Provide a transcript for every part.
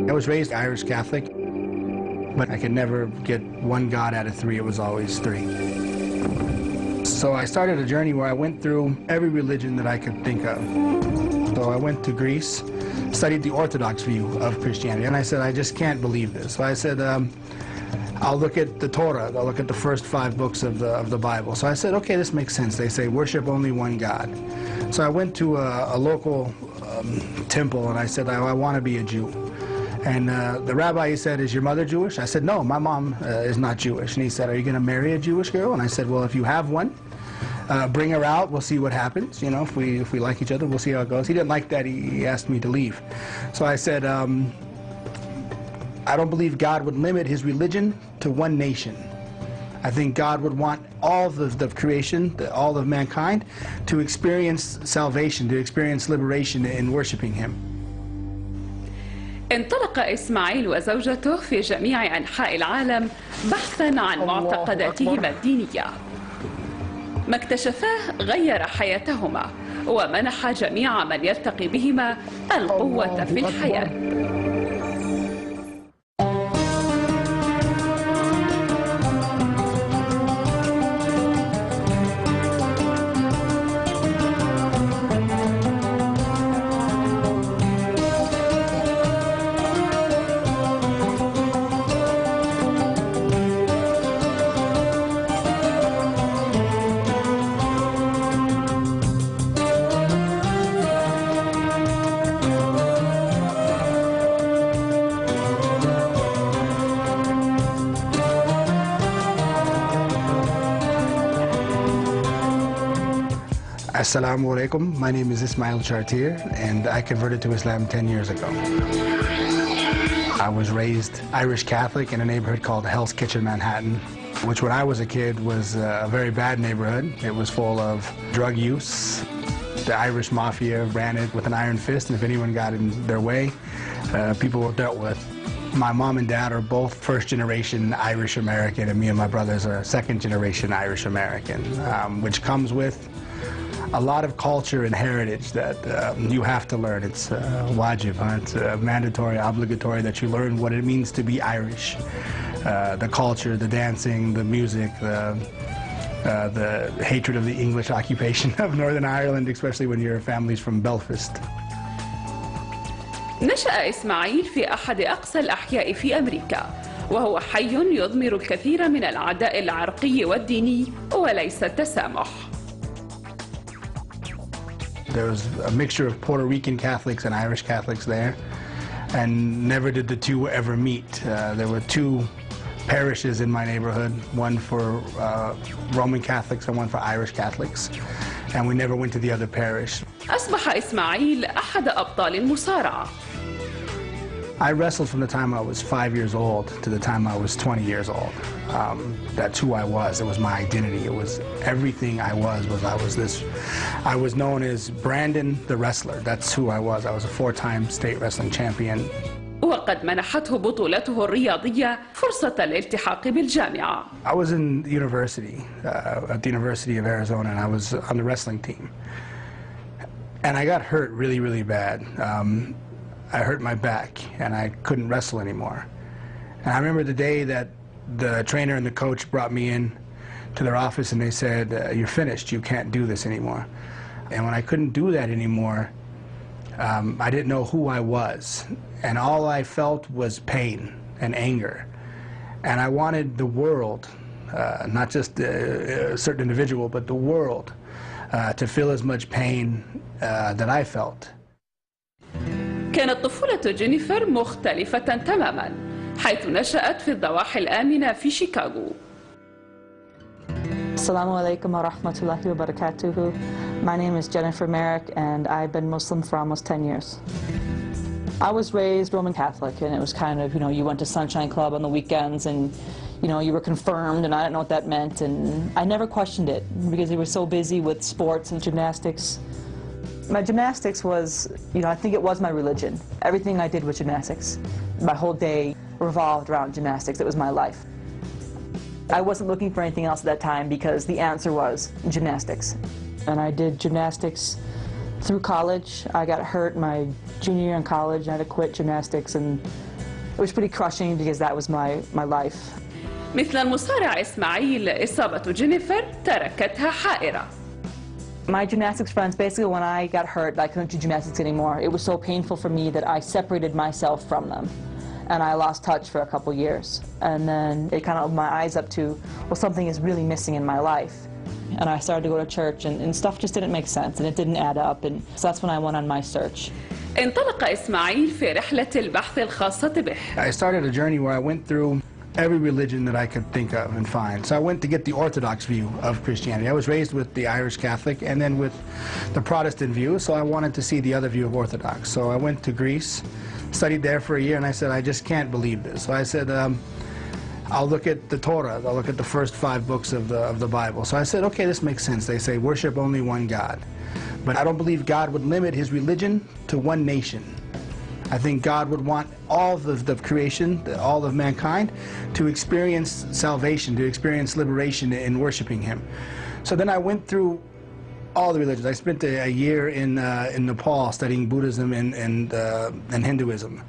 I was raised Irish Catholic, but I could never get one God out of three. It was always three. So I started a journey where I went through every religion that I could think of. So I went to Greece, studied the Orthodox view of Christianity, and I said, I just can't believe this. So I said, I'll look at the Torah, I'll look at the first 5 books of the Bible. So I said, okay, this makes sense. They say worship only one God. So I went to a local temple and I said, I want to be a Jew. And the rabbi said, is your mother Jewish? I said, no, my mom is not Jewish. And he said, are you going to marry a Jewish girl? And I said, well, if you have one, bring her out, we'll see what happens. You know, if we like each other, we'll see how it goes. He didn't like that. He asked me to leave. So I said, I don't believe God would limit his religion to one nation. I think God would want all of the creation, all of mankind, to experience salvation, to experience liberation in worshiping him. انطلق إسماعيل وزوجته في جميع أنحاء العالم بحثاً عن معتقداتهما الدينية. ما اكتشفاه غير حياتهما ومنح جميع من يلتقي بهما القوة في الحياة. Assalamu alaikum. My name is Ismail Chartier, and I converted to Islam 10 years ago. I was raised Irish Catholic in a neighborhood called Hell's Kitchen, Manhattan, which when I was a kid was a very bad neighborhood. It was full of drug use. The Irish mafia ran it with an iron fist, and if anyone got in their way, people were dealt with. My mom and dad are both first-generation Irish American, and me and my brothers are second-generation Irish American, which comes with a lot of culture and heritage that you have to learn. It's wajib, it's mandatory, obligatory that you learn what it means to be Irish. The culture, the dancing, the music, the hatred of the English occupation of Northern Ireland, especially when your family's from Belfast. نشأ إسماعيل في أحد أقصى الأحياء في أمريكا، وهو حي يضمر الكثير من العداء العرقي والديني وليس التسامح. There was a mixture of Puerto Rican Catholics and Irish Catholics there, and never did the two ever meet. There were 2 parishes in my neighborhood, one for Roman Catholics and one for Irish Catholics, and we never went to the other parish. أصبح إسماعيل أحد أبطال المصارعة. I wrestled from the time I was 5 years old to the time I was 20 years old. That's who I was. It was my identity. It was everything I was this. I was known as Brandon the Wrestler. That's who I was. I was a 4-time state wrestling champion. وقد منحته بطولته الرياضية فرصة الالتحاق بالجامعة. I was in university, at the University of Arizona, and I was on the wrestling team. And I got hurt really, really bad. I hurt my back, and I couldn't wrestle anymore. And I remember the day that the trainer and the coach brought me in to their office, and they said, you're finished, you can't do this anymore. And when I couldn't do that anymore, I didn't know who I was. And all I felt was pain and anger. And I wanted the world, not just a certain individual, but the world, to feel as much pain that I felt. كانت طفولة جينيفر مختلفة تماماً، حيث نشأت في الضواحي الآمنة في شيكاغو. Assalamu alaikum wa rahmatullahi wa barakatuhu. My name is Jennifer Merrick, and I've been Muslim for almost 10 years. I was raised Roman Catholic, and it was kind of, you went to Sunshine Club on the weekends, and, you were confirmed, and I didn't know what that meant, and I never questioned it, because they were so busy with sports and gymnastics. My gymnastics was, I think it was my religion. Everything I did was gymnastics. My whole day revolved around gymnastics. It was my life. I wasn't looking for anything else at that time because the answer was gymnastics. And I did gymnastics through college. I got hurt my junior year in college, and I had to quit gymnastics, and it was pretty crushing because that was my life. مثل المصارع إسماعيل، إصابة جينيفر تركتها حائرة. My gymnastics friends, basically when I got hurt, I couldn't do gymnastics anymore. It was so painful for me that I separated myself from them. And I lost touch for a couple years. And then it kind of opened my eyes up to, well, something is really missing in my life. And I started to go to church, and stuff just didn't make sense, and it didn't add up. And so that's when I went on my search. انطلق إسماعيل في رحلة البحث الخاصة به. I started a journey where I went through every religion that I could think of and find. So I went to get the Orthodox view of Christianity. I was raised with the Irish Catholic and then with the Protestant view, so I wanted to see the other view of Orthodox. So I went to Greece, studied there for a year, and I said, I just can't believe this. So I said, I'll look at the Torah. I'll look at the first 5 books of the Bible. So I said, okay, this makes sense. They say worship only one God. But I don't believe God would limit his religion to one nation. I think God would want all of the creation, all of mankind, to experience salvation, to experience liberation in worshiping him. So then I went through all the religions. I spent a year in Nepal studying Buddhism and Hinduism.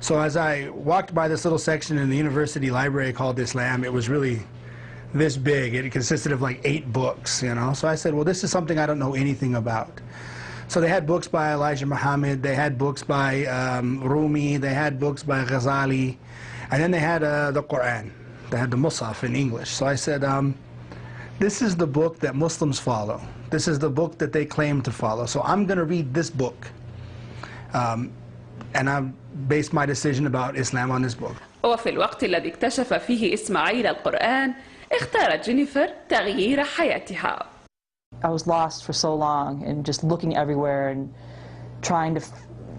So as I walked by this little section in the university library called Islam, it was really this big. It consisted of like 8 books, you know. So I said, well, this is something I don't know anything about. So they had books by Elijah Muhammad, they had books by Rumi, they had books by Ghazali, and then they had the Quran. They had the Musaf in English. So I said, this is the book that Muslims follow. This is the book that they claim to follow. So I'm going to read this book. And I based my decision about Islam on this book. وفي الوقت الذي اكتشف فيه إسماعيل القرآن، اختارت جينيفر تغيير حياتها. I was lost for so long and just looking everywhere and trying to,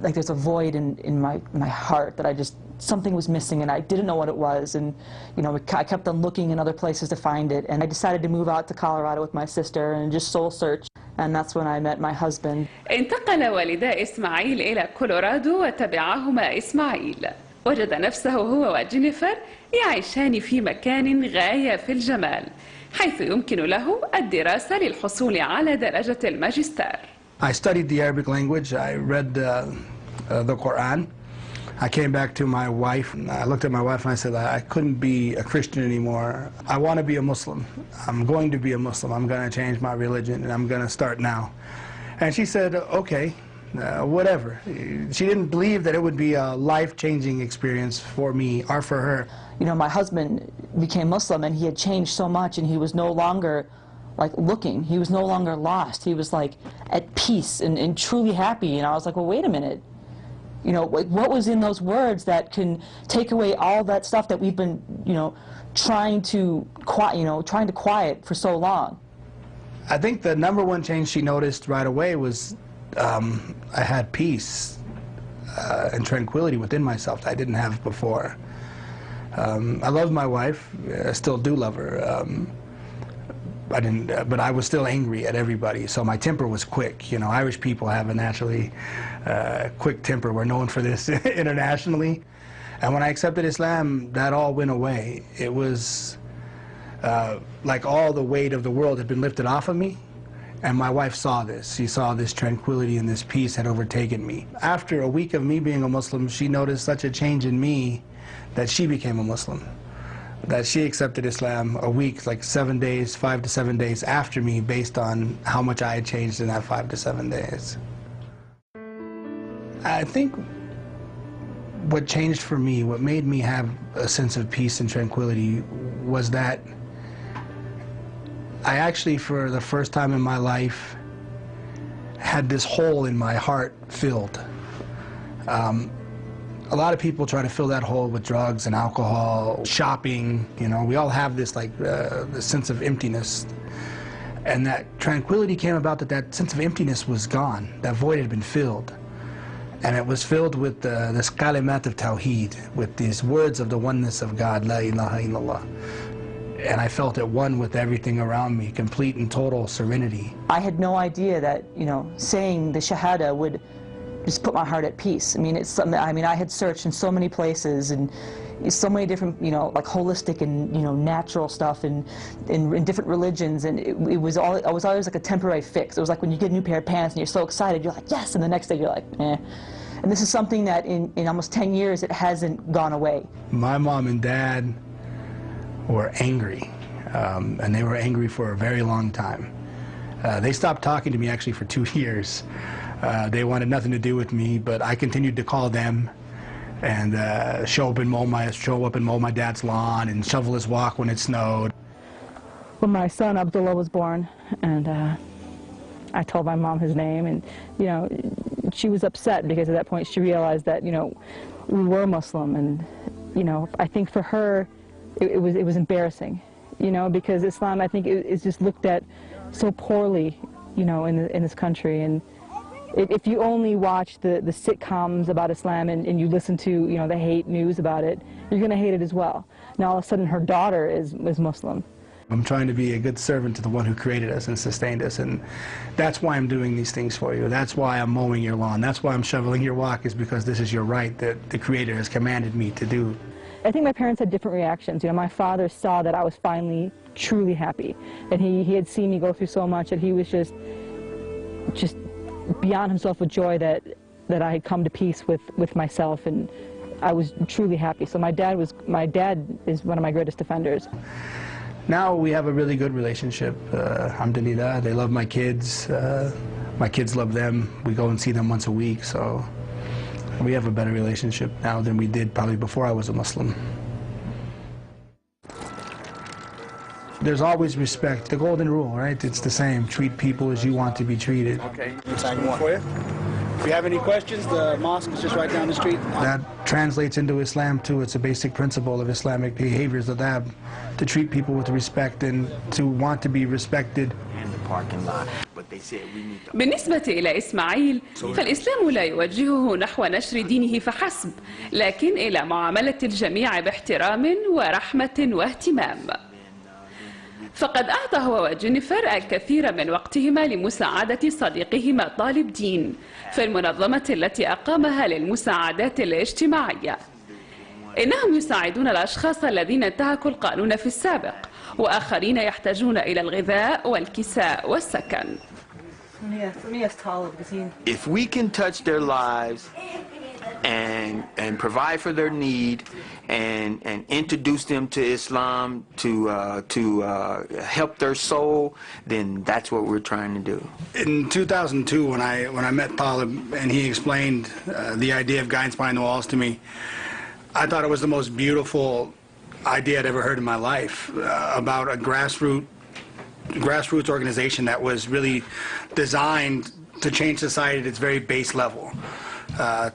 like there's a void in my heart that something was missing and I didn't know what it was, and you know, I kept on looking in other places to find it, and I decided to move out to Colorado with my sister and just soul search, and that's when I met my husband. انتقل والدا إسماعيل إلى كولورادو وتبعهما إسماعيل. وجد نفسه هو وجينيفر يعيشان في مكان غاية في الجمال، حيث يمكن له الدراسة للحصول على درجة الماجستير. I studied the Arabic language. I read the Quran. I came back to my wife, and I looked at my wife and I said, I couldn't be a Christian anymore. I want to be a Muslim. I'm going to be a Muslim. I'm going to change my religion, and I'm going to start now. And she said, okay, whatever. She didn't believe that it would be a life-changing experience for me or for her. You know, my husband became Muslim, and he had changed so much, and he was no longer like looking. He was no longer lost. He was like at peace and truly happy. And I was like, well, wait a minute. You know, what was in those words that can take away all that stuff that we've been, you know, trying to quiet for so long? I think the #1 change she noticed right away was I had peace and tranquility within myself that I didn't have before. I love my wife. I still do love her. But I was still angry at everybody, so my temper was quick. You know, Irish people have a naturally quick temper. We're known for this internationally. And when I accepted Islam, that all went away. It was like all the weight of the world had been lifted off of me. And my wife saw this. She saw this tranquility and this peace had overtaken me. After a week of me being a Muslim, she noticed such a change in me that she became a Muslim. That she accepted Islam a week, like 7 days, 5 to 7 days after me, based on how much I had changed in that 5 to 7 days. I think what changed for me, what made me have a sense of peace and tranquility, was that I actually, for the first time in my life, had this hole in my heart filled. A lot of people try to fill that hole with drugs and alcohol, shopping, you know. We all have this like this sense of emptiness. And that tranquility came about that sense of emptiness was gone. That void had been filled. And it was filled with this kalimat of tawheed, with these words of the oneness of God, la ilaha illallah. And I felt at one with everything around me, complete and total serenity. I had no idea that, you know, saying the Shahada would just put my heart at peace. I mean, it's something. I mean, I had searched in so many places and so many different, you know, like holistic and, you know, natural stuff and in different religions, and it was always like a temporary fix. It was like when you get a new pair of pants and you're so excited, you're like, yes, and the next day you're like, eh. And this is something that in almost 10 years it hasn't gone away. My mom and dad were angry, and they were angry for a very long time. They stopped talking to me actually for 2 years. They wanted nothing to do with me, but I continued to call them and show up and mow my dad's lawn and shovel his walk when it snowed. When my son Abdullah was born, and I told my mom his name, and she was upset because at that point she realized that we were Muslim, and I think for her it was embarrassing, because Islam, I think, is just looked at so poorly, in this country. And if you only watch the sitcoms about Islam and you listen to the hate news about it, you're going to hate it as well. Now all of a sudden her daughter is Muslim. I'm trying to be a good servant to the one who created us and sustained us, and that's why I'm doing these things for you. That's why I'm mowing your lawn. That's why I'm shoveling your walk, is because this is your right that the Creator has commanded me to do. I think my parents had different reactions. My father saw that I was finally truly happy, and he had seen me go through so much that he was just beyond himself with joy that I had come to peace with myself, and I was truly happy. So my dad is one of my greatest defenders. Now we have a really good relationship. Alhamdulillah, they love my kids. My kids love them. We go and see them once a week, so we have a better relationship now than we did probably before I was a Muslim. There's always respect. The golden rule, right? It's the same. Treat people as you want to be treated. Okay, for you. If you have any questions, the mosque is just right down the street. That translates into Islam too. It's a basic principle of Islamic behaviors, adab, to treat people with respect and to want to be respected. بالنسبة إلى إسماعيل فالإسلام لا يوجهه نحو نشر دينه فحسب، لكن إلى معاملة الجميع باحترام ورحمة واهتمام. فقد أعطى هو وجينيفر الكثير من وقتهما لمساعدة صديقهما طالب دين في المنظمة التي أقامها للمساعدات الاجتماعية. إنهم يساعدون الأشخاص الذين انتهكوا القانون في السابق، وآخرين يحتاجون إلى الغذاء والكساء والسكن. If we can touch their lives and provide for their need and introduce them to Islam to help their soul, then that's what we're trying to do. In 2002, when I met Talib and he explained the idea of Guidance Behind the Walls to me, I thought it was the most beautiful idea I'd ever heard in my life, about a grassroots organization that was really designed to change society at its very base level.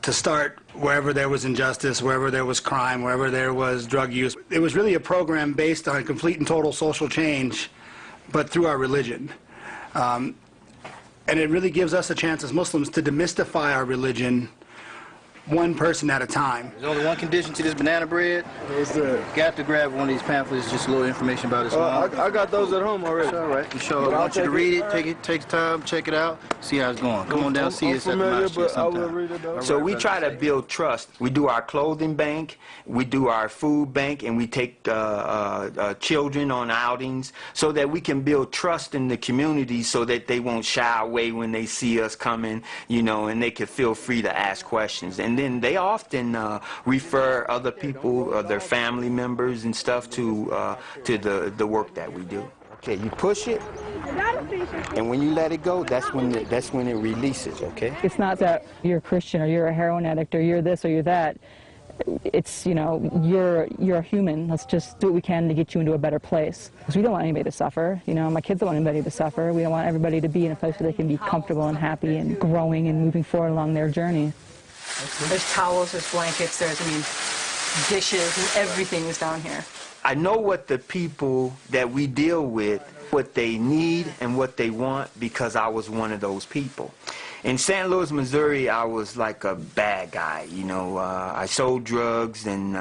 To start wherever there was injustice, wherever there was crime, wherever there was drug use. It was really a program based on complete and total social change, but through our religion. And it really gives us a chance as Muslims to demystify our religion one person at a time. There's only one condition to this banana bread. What's that? You got to grab one of these pamphlets, just a little information about Islam. I got those at home already. It's all right. I want you to read it, take time, check it out, see how it's going. Come on down, see us at the mosque sometime. So we try to build trust. We do our clothing bank, we do our food bank, and we take children on outings so that we can build trust in the community so that they won't shy away when they see us coming, and they can feel free to ask questions. And then they often refer other people, their family members and stuff, to the work that we do. Okay, you push it, and when you let it go, that's when it releases. Okay. It's not that you're a Christian or you're a heroin addict or you're this or you're that. It's you're a human. Let's just do what we can to get you into a better place. Because we don't want anybody to suffer. My kids don't want anybody to suffer. We don't want everybody to be in a place where they can be comfortable and happy and growing and moving forward along their journey. There's towels, there's blankets, there's, dishes, and everything is down here. I know what the people that we deal with, what they need and what they want, because I was one of those people. In St. Louis, Missouri, I was like a bad guy, I sold drugs and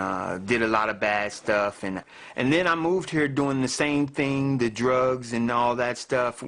did a lot of bad stuff. And then I moved here doing the same thing, the drugs and all that stuff.